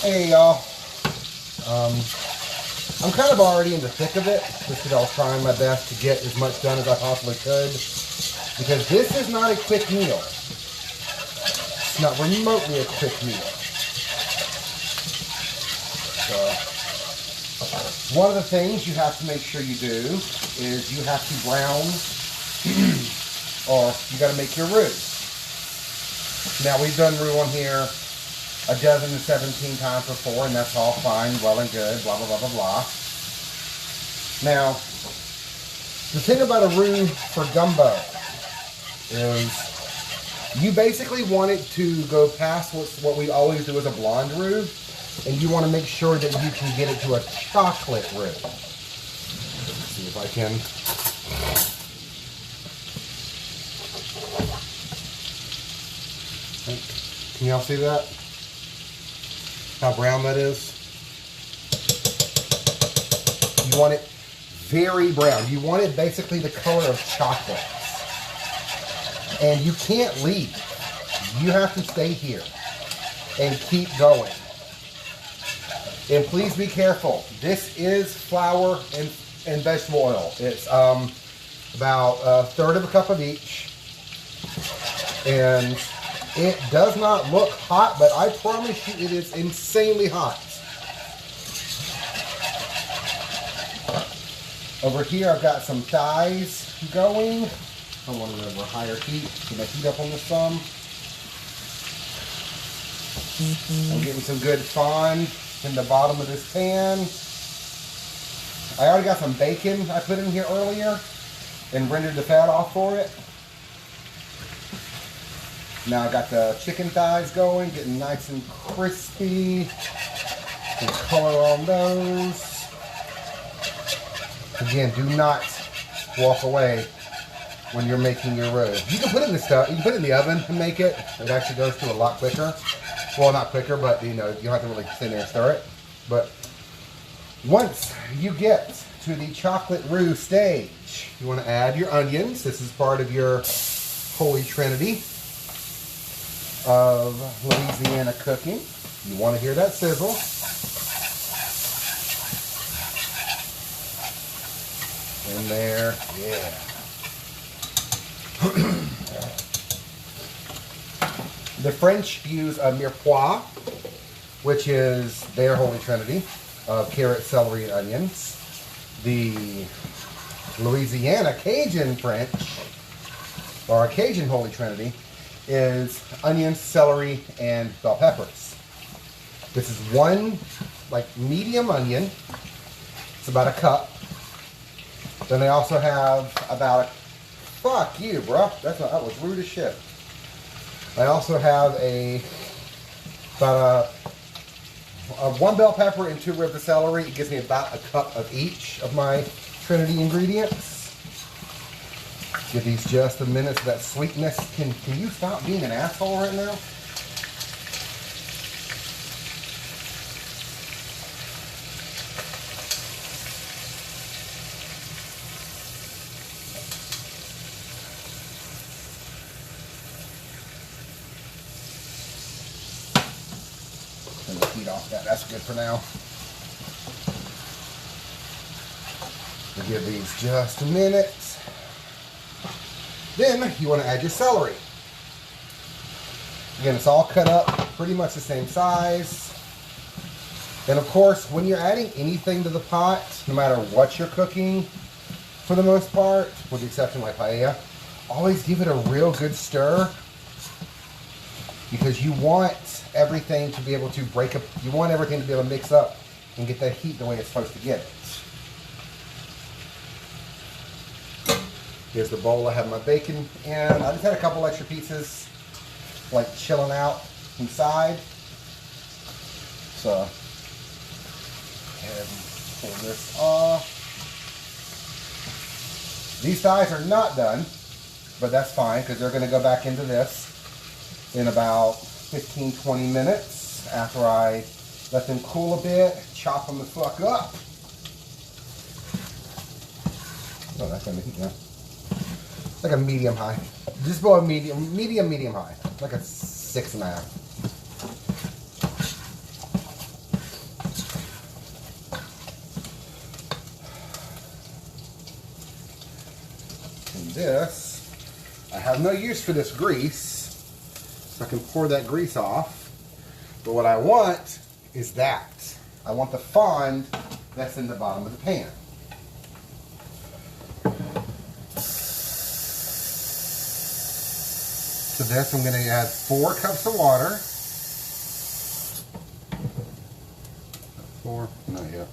Hey y'all, I'm kind of already in the thick of it, just because I was trying my best to get as much done as I possibly could, because this is not a quick meal. It's not remotely a quick meal. So, one of the things you have to make sure you do is you have to brown, or you got to make your roux. Now we've done roux on here a dozen and 17 times before, and that's all fine, well and good, blah, blah, blah, blah, blah. Now, the thing about a roux for gumbo is you basically want it to go past what we always do as a blonde roux, and you want to make sure that you can get it to a chocolate roux. Let's see if I can. Can y'all see that? How brown that is? You want it very brown. You want it basically the color of chocolate. And you can't leave. You have to stay here and keep going. And please be careful. This is flour and vegetable oil. It's about a third of a cup of each. And it does not look hot, but I promise you it is insanely hot. Over here I've got some thighs going. I want it over higher heat. Get my heat up on this some. I'm getting some good fond in the bottom of this pan. I already got some bacon I put in here earlier and rendered the fat off for it. Now I got the chicken thighs going, getting nice and crispy. Some color on those. Again, do not walk away when you're making your roux. You can put it in the stuff. You can put it in the oven and make it. It actually goes through a lot quicker. Well, not quicker, but you know, you don't have to really sit there and stir it. But once you get to the chocolate roux stage, you want to add your onions. This is part of your holy trinity of Louisiana cooking. You want to hear that sizzle. In there, yeah. The French use a mirepoix, which is their holy trinity of carrot, celery, and onions. The Louisiana Cajun French, or Cajun holy trinity, is onions, celery, and bell peppers. This is one, like, medium onion. It's about a cup. Then they also have about a, fuck you, bro. That was rude as shit. I also have about a 1 bell pepper and 2 ribs of celery. It gives me about a cup of each of my trinity ingredients. Give these just a minute so that sweetness can you stop being an asshole right now? Turn the heat off that. That's good for now. We'll give these just a minute. Then you want to add your celery. Again, it's all cut up pretty much the same size. And of course, when you're adding anything to the pot, no matter what you're cooking, for the most part, with the exception of like paella, always give it a real good stir, because you want everything to be able to break up. You want everything to be able to mix up and get that heat the way it's supposed to get it. Here's the bowl I have my bacon in. I just had a couple extra pieces, like, chilling out inside. So, go ahead and pull this off. These thighs are not done, but that's fine, because they're going to go back into this in about 15-20 minutes after I let them cool a bit, chop them the fuck up. Oh, that's going to heat now. Like a medium high. Just below medium high. Like a 6.5. this. I have no use for this grease, so I can pour that grease off. But what I want is that. I want the fond that's in the bottom of the pan. To this, I'm going to add 4 cups of water. 4? Not yet.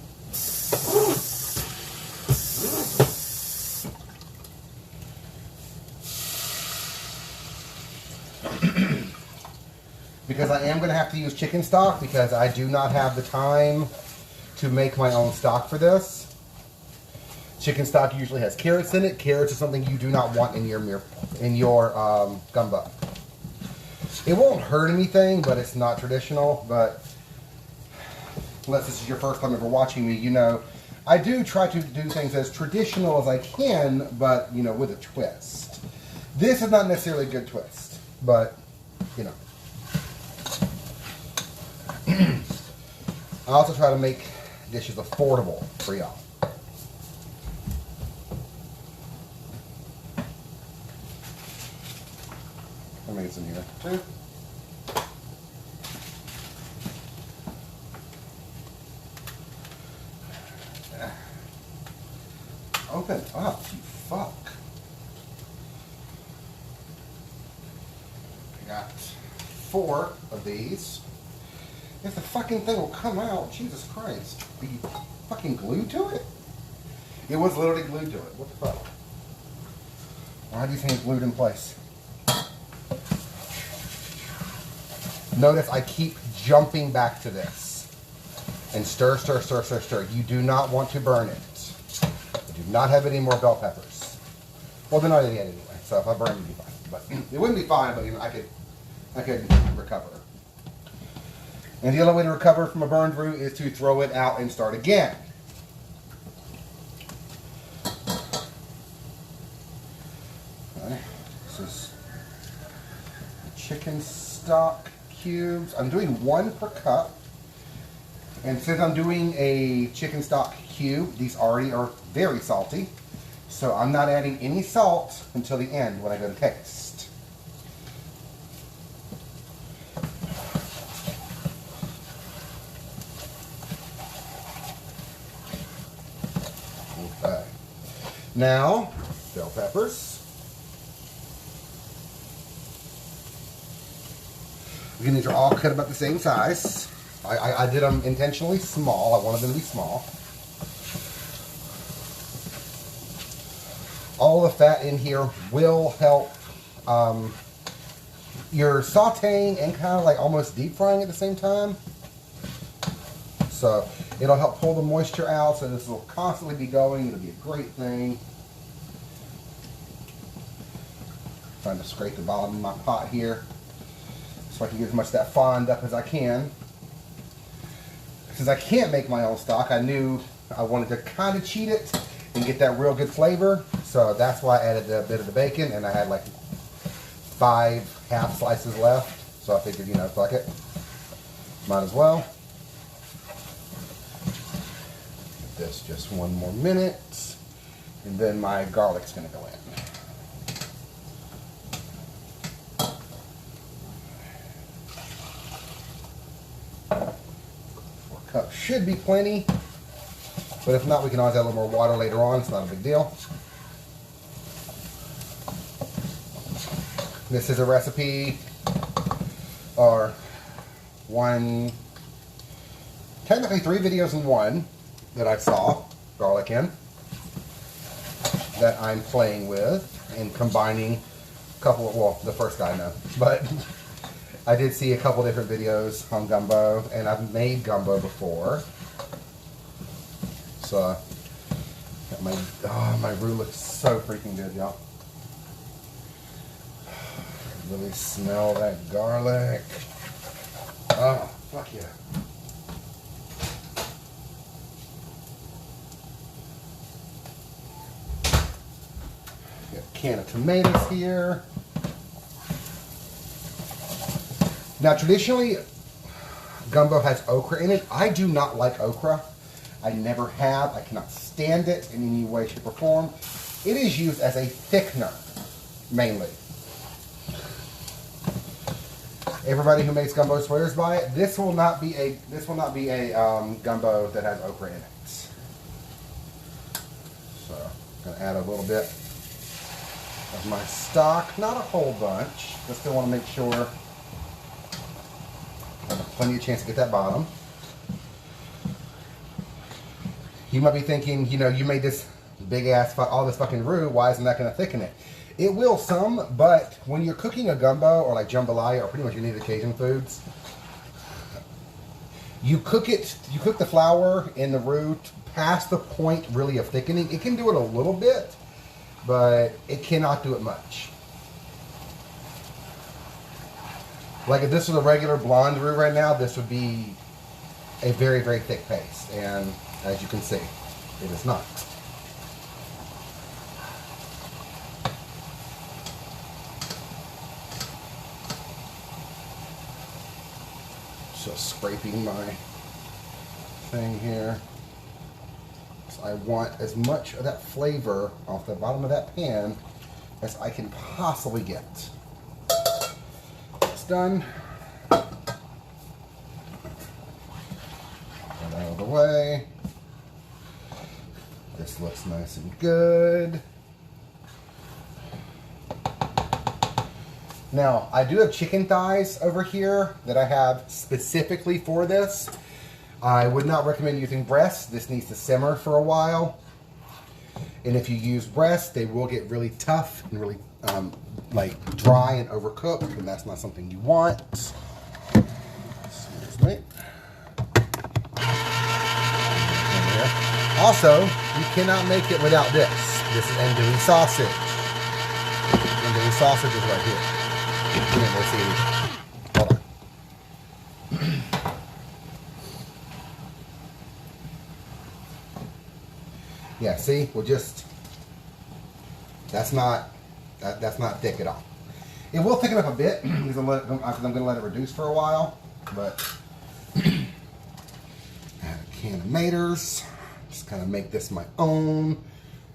Because I am going to have to use chicken stock because I do not have the time to make my own stock for this. Chicken stock usually has carrots in it. Carrots is something you do not want in your gumbo. It won't hurt anything, but it's not traditional. But unless this is your first time ever watching me, you know, I do try to do things as traditional as I can, but, you know, with a twist. This is not necessarily a good twist, but, you know. I also try to make dishes affordable for y'all. Let me get some here too. Open up, you fuck. I got 4 of these. If the fucking thing will come out, Jesus Christ. Are you fucking glued to it? It was literally glued to it. What the fuck? Why do you think it's glued in place? Notice I keep jumping back to this. And stir, stir, stir, stir, stir. You do not want to burn it. I do not have any more bell peppers. Well, they're not in yet anyway, so if I burn it, it'd be fine. But it wouldn't be fine, but you know, I could recover. And the only way to recover from a burned root is to throw it out and start again. Okay. This is chicken stock cubes. I'm doing 1 per cup. And since I'm doing a chicken stock cube, these already are very salty. So I'm not adding any salt until the end when I go to taste. Okay. Now, bell peppers. Again, these are all cut about the same size. I did them intentionally small. I wanted them to be small. All the fat in here will help. You're sauteing and kind of like almost deep frying at the same time. So it'll help pull the moisture out. So this will constantly be going. It'll be a great thing. Trying to scrape the bottom of my pot here so I can get as much of that fond up as I can. Since I can't make my own stock, I knew I wanted to kind of cheat it and get that real good flavor. So that's why I added a bit of the bacon, and I had like 5 half slices left. So I figured, you know, fuck it. Might as well. Give this just 1 more minute, and then my garlic's gonna go in. 4 cups should be plenty. But if not, we can always add a little more water later on. It's not a big deal. This is a recipe, or technically 3 videos in one that I saw garlic in, that I'm playing with and combining a couple of, well, the first guy, no, but I did see a couple different videos on gumbo, and I've made gumbo before. So, my roux looks so freaking good, y'all. Really smell that garlic. Oh, fuck yeah. Got a can of tomatoes here. Now, traditionally, gumbo has okra in it. I do not like okra. I never have. I cannot stand it in any way, shape, or form. It is used as a thickener, mainly. Everybody who makes gumbo swears by it. This will not be a gumbo that has okra in it. So I'm gonna add a little bit of my stock, not a whole bunch. I still want to make sure I have plenty of chance to get that bottom. You might be thinking, you know, you made this big ass, all this fucking roux, why isn't that going to thicken it? It will some, but when you're cooking a gumbo or like jambalaya or pretty much any of the Cajun foods, you cook the flour in the roux past the point really of thickening. It can do it a little bit, but it cannot do it much. Like if this was a regular blonde roux right now, this would be a very, very thick paste. And as you can see, it is not. Just scraping my thing here. So I want as much of that flavor off the bottom of that pan as I can possibly get. It's done. Get that out of the way. This looks nice and good. Now, I do have chicken thighs over here that I have specifically for this. I would not recommend using breast. This needs to simmer for a while. And if you use breast, they will get really tough and really like dry and overcooked, and that's not something you want. Excuse me. Also, you cannot make it without this. This is andouille sausage. Andouille sausage is right here. Let's see. Hold on. Yeah, see, we're just, that's not thick at all. It will thicken up a bit because I'm going to let it reduce for a while, but add a can of tomatoes. Just kind of make this my own.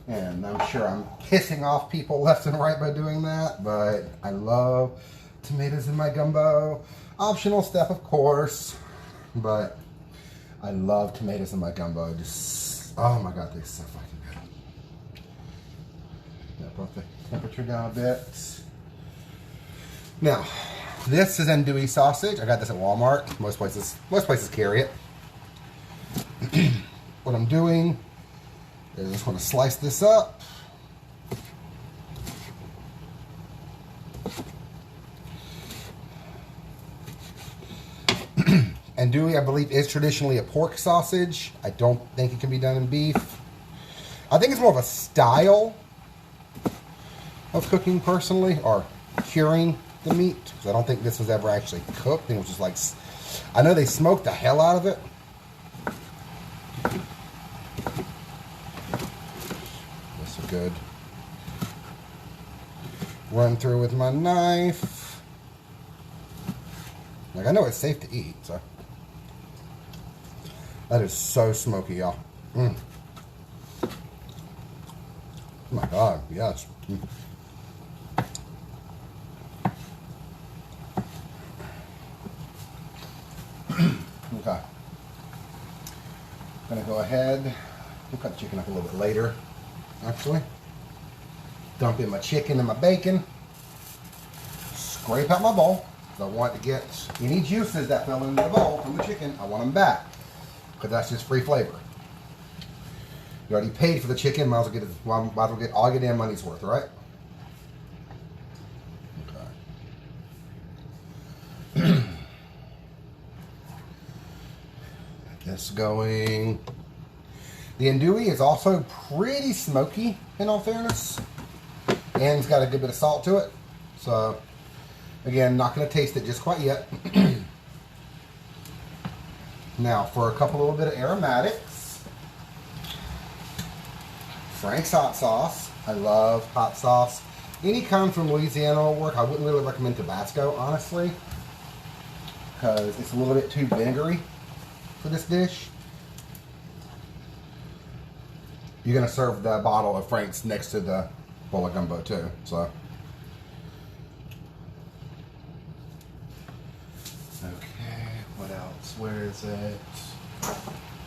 And I'm sure I'm pissing off people left and right by doing that, but I love tomatoes in my gumbo. Optional step, of course, but I love tomatoes in my gumbo. Just, oh my God, they're so fucking good. Yeah, brought the temperature down a bit. Now, this is andouille sausage. I got this at Walmart. Most places carry it. What I'm doing I just want to slice this up. Andouille, I believe, is traditionally a pork sausage. I don't think it can be done in beef. I think it's more of a style of cooking, personally, or curing the meat. Because I don't think this was ever actually cooked. I think it was just like, I know they smoked the hell out of it. Good. Run through with my knife. Like, I know it's safe to eat, so. That is so smoky, y'all. Oh my God, yes. Okay. I'm gonna go ahead. We'll cut the chicken up a little bit later. Actually, dump in my chicken and my bacon, scrape out my bowl. I want to get any juices that fell into the bowl from the chicken, I want them back, because that's just free flavor. You already paid for the chicken, might as well get all your damn money's worth, right? Okay. This going. The andouille is also pretty smoky, in all fairness, and it's got a good bit of salt to it. So, again, not going to taste it just quite yet. Now, for a little bit of aromatics, Frank's hot sauce. I love hot sauce. Any kind from Louisiana will work. I wouldn't really recommend Tabasco, honestly, because it's a little bit too vinegary for this dish. you're gonna serve the bottle of Frank's next to the bowl of gumbo too. So, okay, what else? Where is it?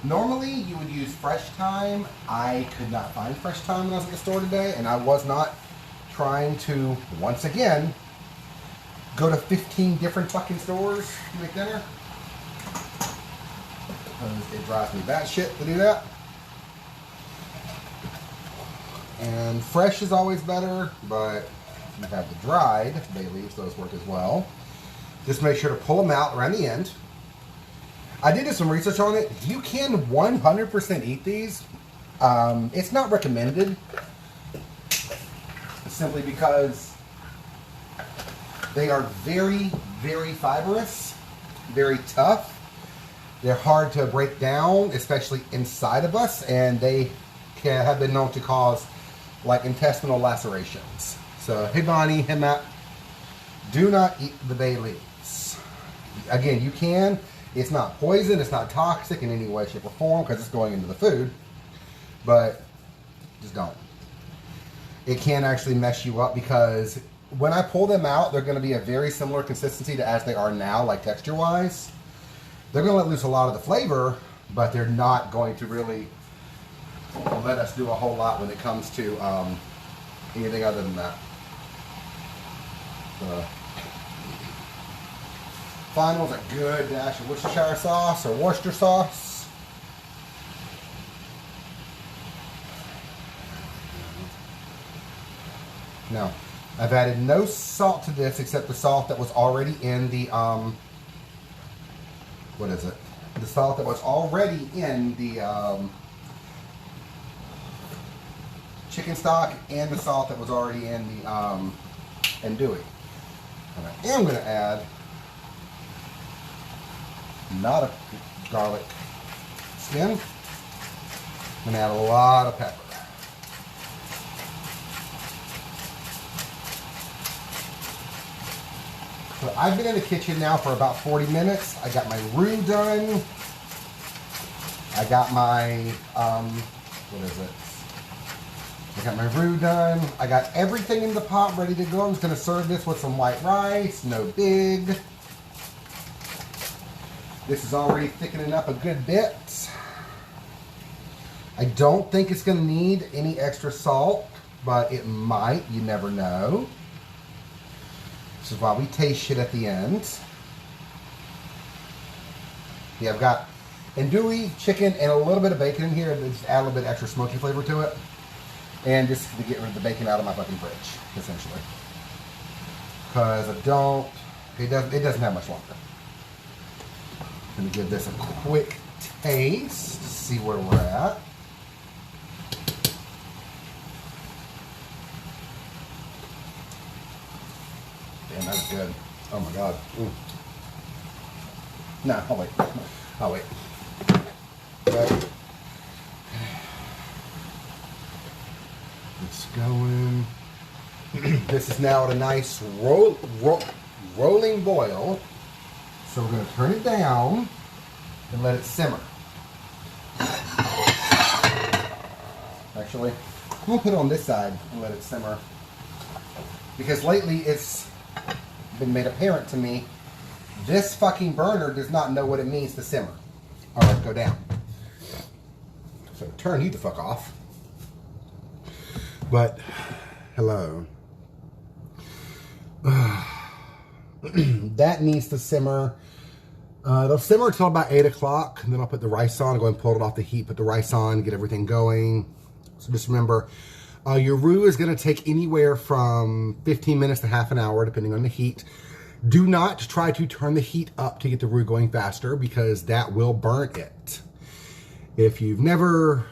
Normally, you would use Fresh Thyme. I could not find Fresh Thyme when I was at the store today, and I was not trying to, once again, go to 15 different fucking stores to make dinner. Because it drives me batshit to do that. And fresh is always better, but if you have the dried bay leaves, those work as well. Just make sure to pull them out around the end. I did do some research on it. You can 100% eat these. It's not recommended, simply because they are very, very fibrous, very tough. They're hard to break down, especially inside of us, and they have been known to cause like intestinal lacerations. So, hey Bonnie, hey Matt, do not eat the bay leaves. Again, you can. It's not poison, it's not toxic in any way, shape, or form because it's going into the food, but just don't. It can actually mess you up because when I pull them out, they're going to be a very similar consistency to as they are now, like texture-wise. They're going to let loose a lot of the flavor, but they're not going to really let us do a whole lot when it comes to anything other than that. Finals a good dash of Worcestershire sauce or Worcester sauce. Now, I've added no salt to this except the salt that was already in the what is it? The salt that was already in the chicken stock and the salt that was already in the andouille. And I am going to add not a garlic skin. I'm going to add a lot of pepper. So I've been in the kitchen now for about 40 minutes. I got my roux done. I got my, what is it? I got my roux done. I got everything in the pot ready to go. I'm just going to serve this with some white rice. No big. This is already thickening up a good bit. I don't think it's going to need any extra salt, but it might. You never know. This is why we taste shit at the end. Yeah, I've got andouille, chicken, and a little bit of bacon in here. Just add a little bit extra smoky flavor to it. And just to get rid of the bacon out of my fucking fridge, essentially. Because it doesn't have much longer. Gonna give this a quick taste to see where we're at. Damn, that's good. Oh my god. Ooh. No, I'll wait. I'll wait. Okay. It's going. This is now at a nice rolling boil. So we're going to turn it down and let it simmer. Actually, I'm going to put it on this side and let it simmer. Because lately it's been made apparent to me, this fucking burner does not know what it means to simmer. Or go down. So turn you the fuck off. But, hello. That needs to simmer. It'll simmer until about 8 o'clock, and then I'll put the rice on, go and pull it off the heat, put the rice on, get everything going. So just remember, your roux is going to take anywhere from 15 minutes to half an hour, depending on the heat. Do not try to turn the heat up to get the roux going faster, because that will burn it. If you've never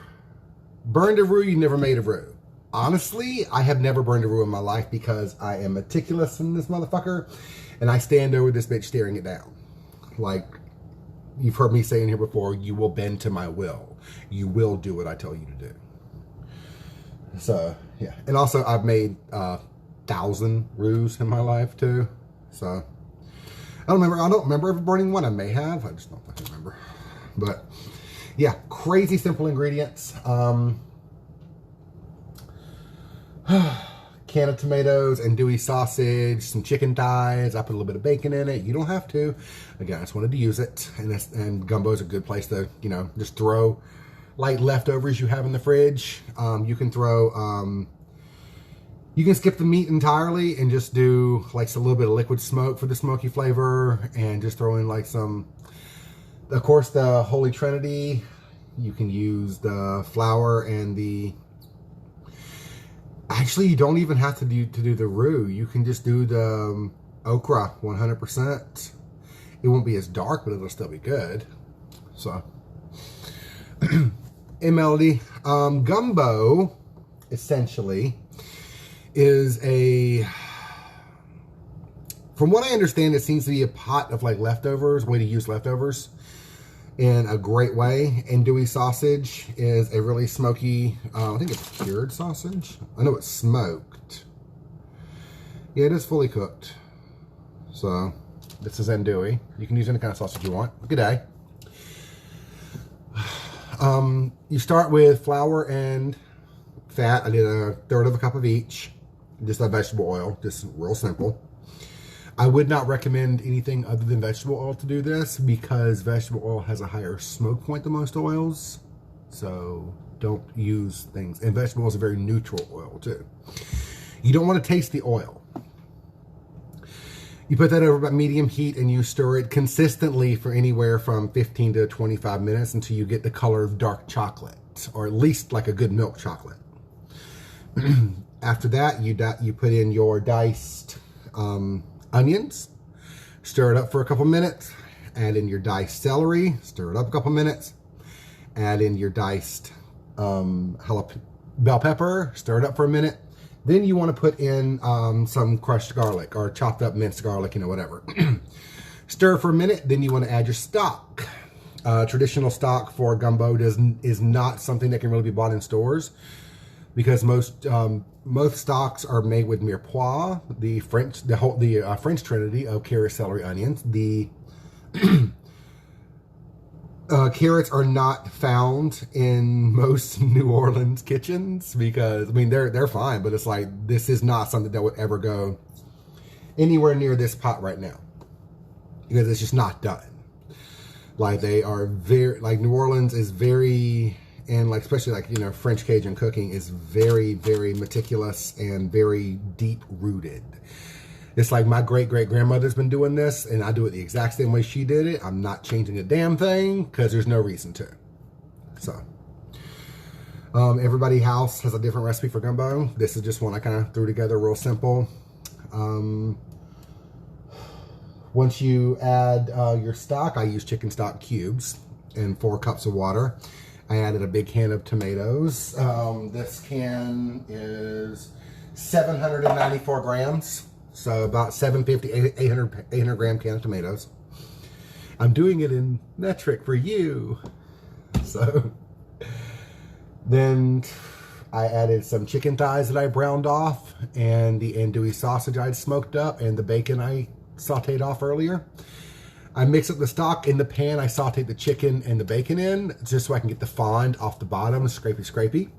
burned a roux, you've never made a roux. Honestly, I have never burned a roux in my life because I am meticulous in this motherfucker, and I stand over this bitch staring it down. Like, you've heard me say in here before, you will bend to my will. You will do what I tell you to do. So, yeah. And also, I've made 1,000 roux in my life, too. So, I don't remember ever burning one. I may have. I just don't fucking remember. But, yeah. Crazy simple ingredients. Can of tomatoes, andouille sausage, some chicken thighs. I put a little bit of bacon in it. You don't have to. Again, I just wanted to use it. And gumbo is a good place to, you know, just throw light leftovers you have in the fridge. You can throw, you can skip the meat entirely and just do like a little bit of liquid smoke for the smoky flavor, and just throw in like some, of course, the Holy Trinity. You can use the flour and the, actually, you don't even have to do the roux. You can just do the okra 100%. It won't be as dark, but it'll still be good. So, in Melody, gumbo, essentially, is a, from what I understand, it seems to be a pot of like leftovers, way to use leftovers in a great way. Andouille sausage is a really smoky, I think it's cured sausage. I know it's smoked. Yeah, it is fully cooked. So, this is andouille. You can use any kind of sausage you want. Good day. You start with flour and fat. I did 1/3 of a cup of each. Just a vegetable oil, just real simple. I would not recommend anything other than vegetable oil to do this, because vegetable oil has a higher smoke point than most oils. So don't use things. And vegetable oil is a very neutral oil too. You don't want to taste the oil. You put that over about medium heat and you stir it consistently for anywhere from 15 to 25 minutes until you get the color of dark chocolate, or at least like a good milk chocolate. After that, you put in your diced onions, stir it up for a couple minutes, add in your diced celery, stir it up a couple minutes, add in your diced bell pepper, stir it up for a minute. Then you want to put in some crushed garlic or chopped up minced garlic, you know, whatever. Stir for a minute, then you want to add your stock. Traditional stock for gumbo is not something that can really be bought in stores, because most stocks are made with mirepoix, the French trinity of carrot, celery, onions. The carrots are not found in most New Orleans kitchens, because I mean they're fine, but it's like, this is not something that would ever go anywhere near this pot right now, because it's just not done. Like, they are very, like, New Orleans is very, and like especially like, you know, French Cajun cooking is very, very meticulous and very deep rooted. It's like my great-great-grandmother's been doing this, and I do it the exact same way she did it. I'm not changing a damn thing, because there's no reason to. So, everybody house has a different recipe for gumbo. This is just one I kind of threw together, real simple. Once you add your stock, I use chicken stock cubes and 4 cups of water. I added a big can of tomatoes. This can is 794 grams. So about 750, 800 gram can of tomatoes. I'm doing it in metric for you. So then I added some chicken thighs that I browned off, and the andouille sausage I'd smoked up, and the bacon I sauteed off earlier. I mix up the stock in the pan. I sauteed the chicken and the bacon in, just so I can get the fond off the bottom, scrapey,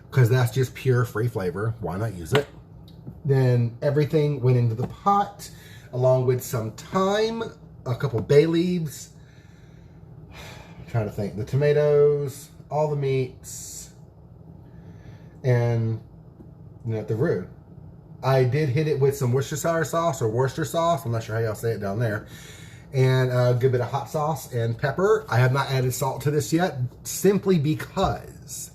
because that's just pure free flavor. Why not use it? Then everything went into the pot, along with some thyme, a couple bay leaves. I'm trying to think. The tomatoes, all the meats, and the roux. I did hit it with some Worcestershire sauce, or Worcester sauce. I'm not sure how y'all say it down there. And a good bit of hot sauce and pepper. I have not added salt to this yet, simply because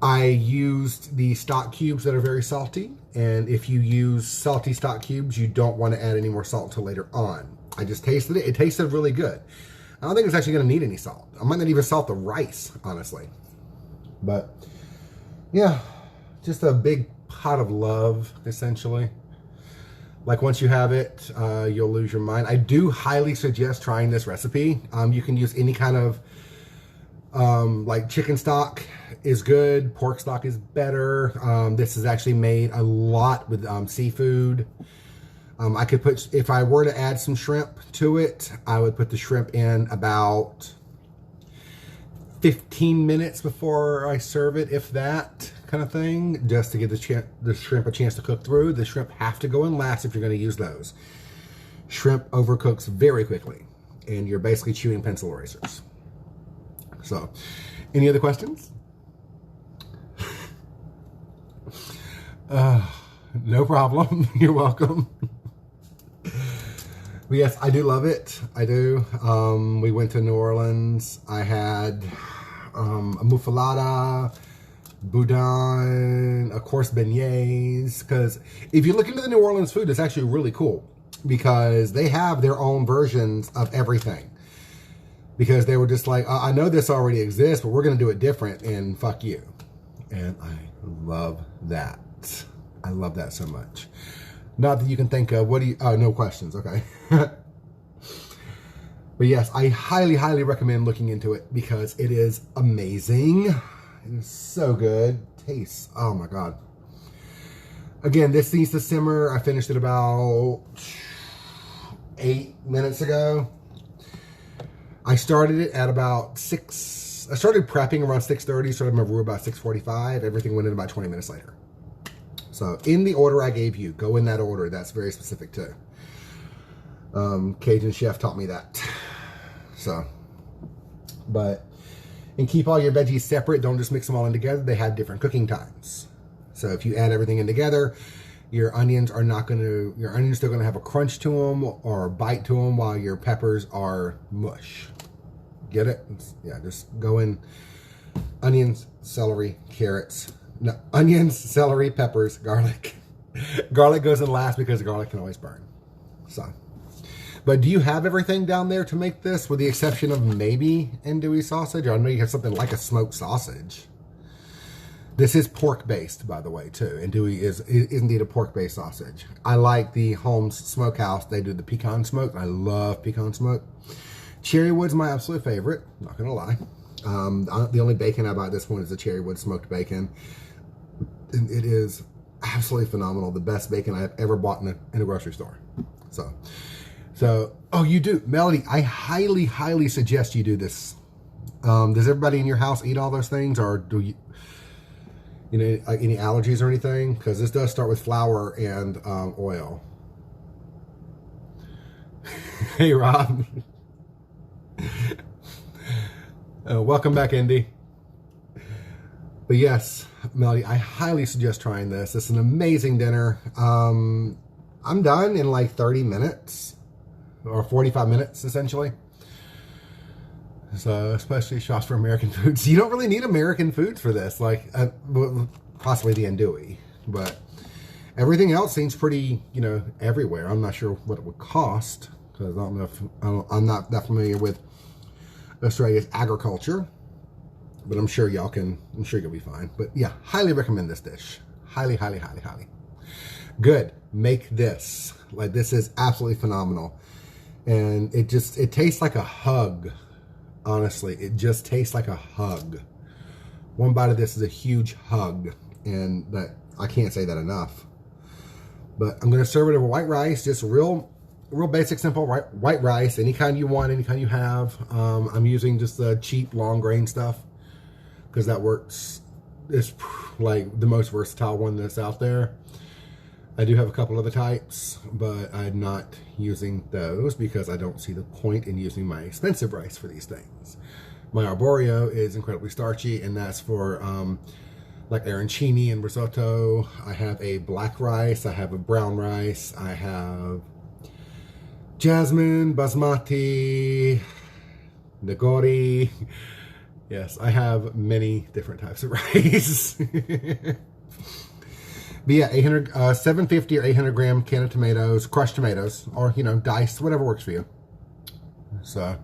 I used the stock cubes that are very salty, and if you use salty stock cubes, you don't want to add any more salt until later on. I just tasted it. It tasted really good. I don't think it's actually going to need any salt. I might not even salt the rice, honestly. But, yeah, just a big pot of love, essentially. Like, once you have it, you'll lose your mind. I do highly suggest trying this recipe. You can use any kind of, like, chicken stock is good. Pork stock is better. This is actually made a lot with seafood. I could put, if I were to add some shrimp to it, I would put the shrimp in about 15 minutes before I serve it, if that kind of thing, just to give the shrimp a chance to cook through. The shrimp have to go in last if you're going to use those. Shrimp overcooks very quickly, and you're basically chewing pencil erasers. So, any other questions? No problem. You're welcome. But yes, I do love it. I do. We went to New Orleans. I had a muffaletta, boudin, of course, beignets. Because if you look into the New Orleans food, it's actually really cool. Because they have their own versions of everything. Because they were just like, I know this already exists, but we're going to do it different, and fuck you. And I love that. I love that so much. Not that you can think of, no questions, okay. But yes, I highly, highly recommend looking into it because it is amazing. It is so good. Tastes, oh my God. Again, this needs to simmer. I finished it about 8 minutes ago. I started it at about 6. I started prepping around 6:30, started my roux about 6:45. Everything went in about 20 minutes later. So in the order I gave you, go in that order. That's very specific too. Cajun chef taught me that. So, and keep all your veggies separate. Don't just mix them all in together. They have different cooking times. So if you add everything in together, your onions are still going to have a crunch to them or a bite to them while your peppers are mush. Get it? Yeah, just go in onions, celery, carrots. No, onions, celery, peppers, garlic. Garlic goes in last because garlic can always burn. So, but do you have everything down there to make this, with the exception of maybe andouille sausage? I know you have something like a smoked sausage. This is pork-based, by the way, too. Andouille is indeed a pork-based sausage. I like the Holmes Smokehouse. They do the pecan smoke. I love pecan smoke. Cherrywood's my absolute favorite. Not gonna lie. The only bacon I buy at this point is the Cherrywood smoked bacon. And it is absolutely phenomenal. The best bacon I have ever bought in a grocery store. So, oh, you do. Melody, I highly, highly suggest you do this. Does everybody in your house eat all those things? Or do you know, any allergies or anything? Because this does start with flour and oil. Hey, Rob. Welcome back, Indy. But yes, Melody, I highly suggest trying this. It's an amazing dinner. I'm done in like 30 minutes or 45 minutes, essentially. So, especially shops for American foods. You don't really need American foods for this, like possibly the andouille, but everything else seems pretty, everywhere. I'm not sure what it would cost because I don't know if I'm not that familiar with Australia's agriculture, but I'm sure you'll be fine. But yeah, highly recommend this dish. Highly, highly, highly, highly. Good. Make this. Like, this is absolutely phenomenal. And it tastes like a hug. Honestly, it just tastes like a hug. One bite of this is a huge hug. And that, I can't say that enough. But I'm going to serve it over white rice. Just real basic, simple white rice. Any kind you want, any kind you have. I'm using just the cheap long grain stuff, because that works. It's like the most versatile one that's out there. I do have a couple other types, but I'm not using those because I don't see the point in using my expensive rice for these things. My arborio is incredibly starchy, and that's for like arancini and risotto. I have a black rice, I have a brown rice, I have jasmine, basmati, nagori. Yes, I have many different types of rice. But yeah, 750 or 800 gram can of tomatoes, crushed tomatoes, or, diced, whatever works for you. So,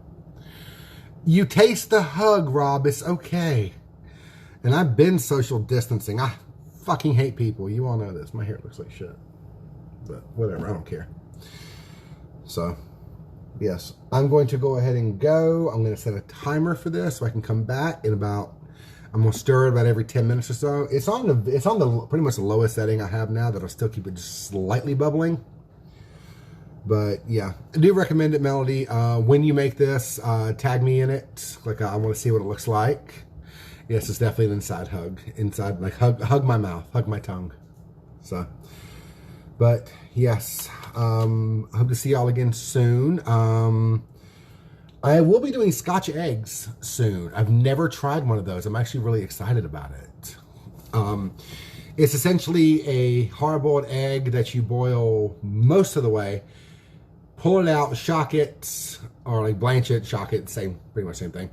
you taste the hug, Rob. It's okay. And I've been social distancing. I fucking hate people. You all know this. My hair looks like shit. But whatever, I don't care. So, yes, I'm going to go ahead and go. I'm going to set a timer for this so I can come back in about, I'm going to stir it about every 10 minutes or so. It's on the pretty much the lowest setting I have now. That'll still keep it just slightly bubbling. But yeah, I do recommend it, Melody. When you make this, tag me in it. Like, I want to see what it looks like. Yes, it's definitely an inside hug. Inside, like, hug my mouth, hug my tongue. So, but yes, I hope to see y'all again soon. I will be doing Scotch eggs soon. I've never tried one of those. I'm actually really excited about it. It's essentially a hard-boiled egg that you boil most of the way, pull it out, shock it, or like blanch it, shock it, pretty much same thing.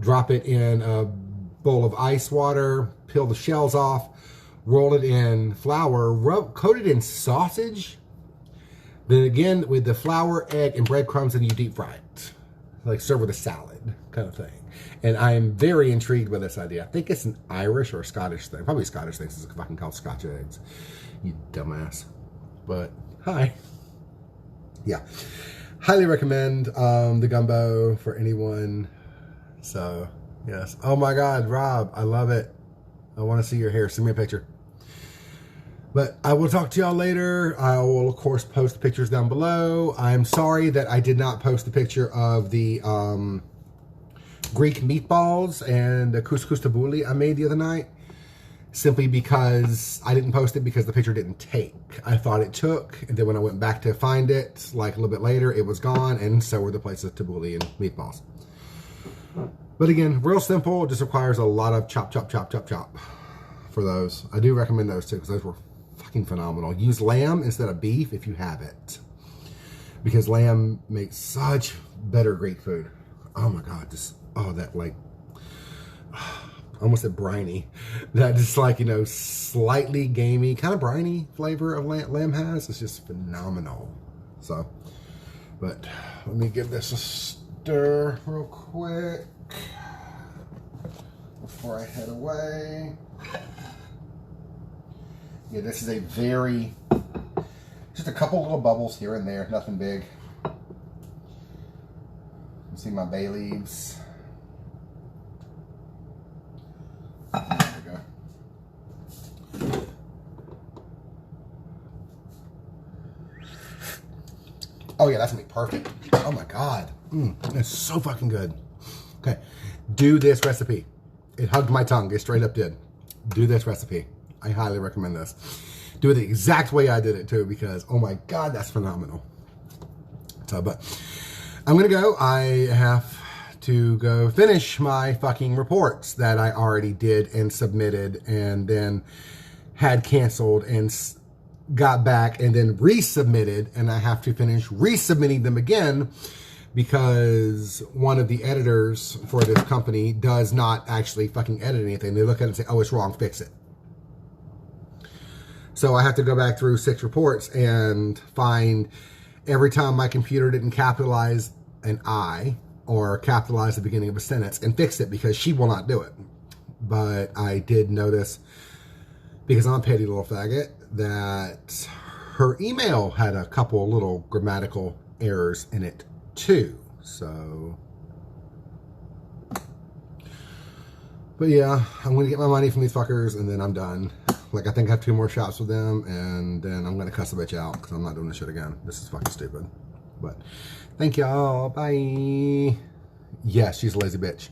Drop it in a bowl of ice water, peel the shells off, roll it in flour, coat it in sausage. Then again, with the flour, egg, and breadcrumbs, and you deep fry it. Like serve with a salad kind of thing. And I am very intrigued by this idea. I think it's an Irish or a Scottish thing. Probably Scottish thing, since it's fucking called Scotch eggs. You dumbass. But, hi. Yeah. Highly recommend the gumbo for anyone. So, yes. Oh my God, Rob, I love it. I want to see your hair. Send me a picture. But I will talk to y'all later. I will, of course, post pictures down below. I'm sorry that I did not post the picture of the Greek meatballs and the couscous tabbouleh I made the other night. Simply because I didn't post it because the picture didn't take. I thought it took, and then when I went back to find it, like a little bit later, it was gone, and so were the plates of tabbouleh and meatballs. But again, real simple. It just requires a lot of chop, chop, chop, chop, chop for those. I do recommend those too, because those were fucking phenomenal. Use lamb instead of beef if you have it, because lamb makes such better Greek food. Oh my God, just that like almost a briny, that just like, you know, slightly gamey kind of briny flavor of lamb has. It's just phenomenal. So, but let me give this a stir real quick before I head away. Yeah, this is a very, just a couple little bubbles here and there, nothing big. You see my bay leaves. There we go. Oh yeah, that's gonna be perfect. Oh my God, it's so fucking good. Okay, do this recipe. It hugged my tongue, it straight up did. Do this recipe. I highly recommend this. Do it the exact way I did it too, because oh my God, that's phenomenal. So, but I'm gonna go. I have to go finish my fucking reports that I already did and submitted, and then had canceled and got back and then resubmitted, and I have to finish resubmitting them again because one of the editors for this company does not actually fucking edit anything. They look at it and say, oh, it's wrong, fix it. So I have to go back through 6 reports and find every time my computer didn't capitalize an I or capitalize the beginning of a sentence and fix it, because she will not do it. But I did notice, because I'm a petty little faggot, that her email had a couple little grammatical errors in it too. So, but yeah, I'm going to get my money from these fuckers and then I'm done. Like, I think I have 2 more shots with them, and then I'm going to cuss the bitch out because I'm not doing this shit again. This is fucking stupid. But thank y'all. Bye. Yes, she's a lazy bitch.